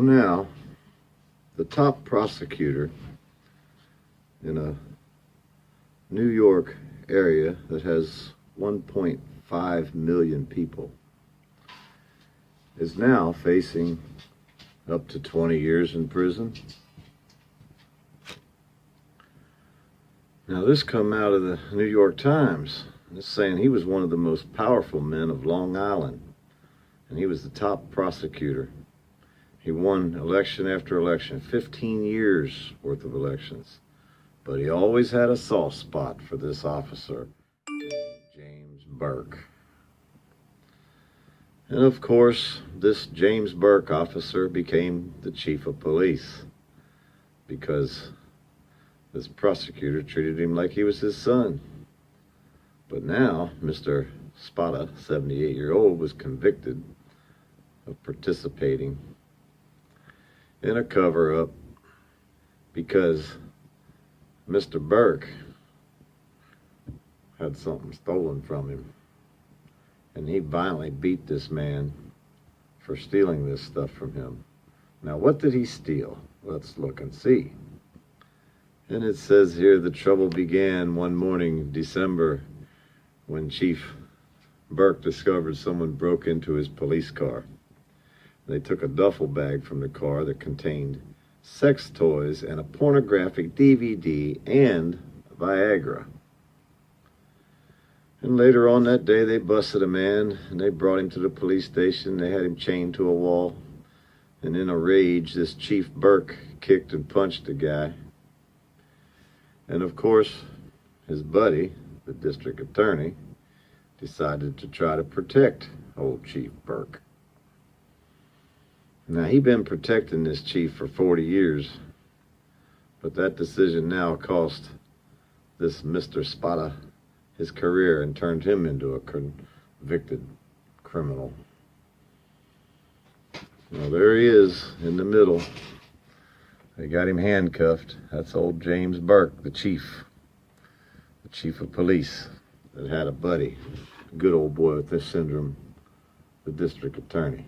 Now, the top prosecutor in a New York area that has 1.5 million people is now facing up to 20 years in prison. Now, this come out of the New York Times. It's saying he was one of the most powerful men of Long Island, and he was the top prosecutor. He won election after election, 15 years worth of elections. But he always had a soft spot for this officer, James Burke. And of course, this James Burke officer became the chief of police because this prosecutor treated him like he was his son. But now, Mr. Spota, 78-year-old, was convicted of participating in a cover-up because Mr. Burke had something stolen from him, and he violently beat this man for stealing this stuff from him. Now, what did he steal? Let's look and see. And it says here the trouble began one morning, December, when Chief Burke discovered someone broke into his police car. They took a duffel bag from the car that contained sex toys and a pornographic DVD and Viagra. And later on that day, they busted a man and they brought him to the police station. They had him chained to a wall. And in a rage, this Chief Burke kicked and punched the guy. And of course, his buddy, the district attorney, decided to try to protect old Chief Burke. Now, he'd been protecting this chief for 40 years, but that decision now cost this Mr. Spota his career and turned him into a convicted criminal. Now, there he is in the middle. They got him handcuffed. That's old James Burke, the chief of police that had a buddy, a good old boy with this syndrome, the district attorney.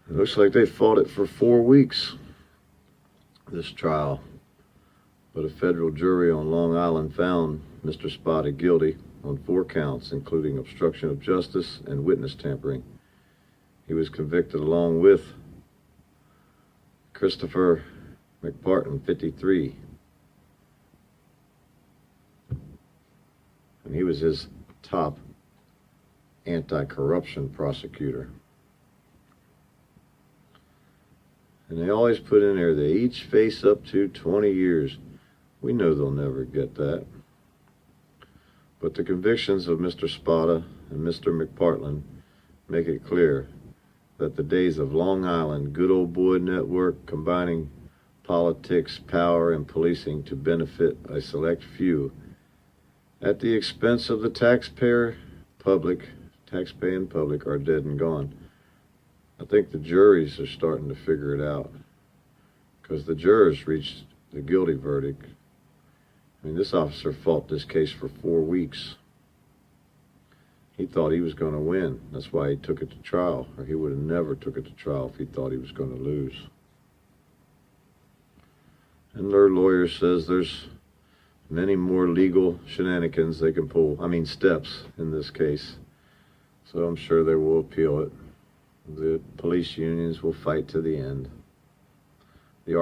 It looks like they fought it for 4 weeks, this trial. But a federal jury on Long Island found Mr. Spota guilty on 4 counts, including obstruction of justice and witness tampering. He was convicted along with Christopher McPartland, 53. And he was his top anti-corruption prosecutor. And they always put in there, they each face up to 20 years. We know they'll never get that. But the convictions of Mr. Spota and Mr. McPartland make it clear that the days of Long Island, good old boy network, combining politics, power, and policing to benefit a select few at the expense of the taxpaying public, are dead and gone. I think the juries are starting to figure it out because the jurors reached the guilty verdict. I mean, this officer fought this case for 4 weeks. He thought he was going to win. That's why he took it to trial, or he would have never took it to trial if he thought he was going to lose. And their lawyer says there's many more legal shenanigans they can pull, steps in this case. So I'm sure they will appeal it. The police unions will fight to the end. The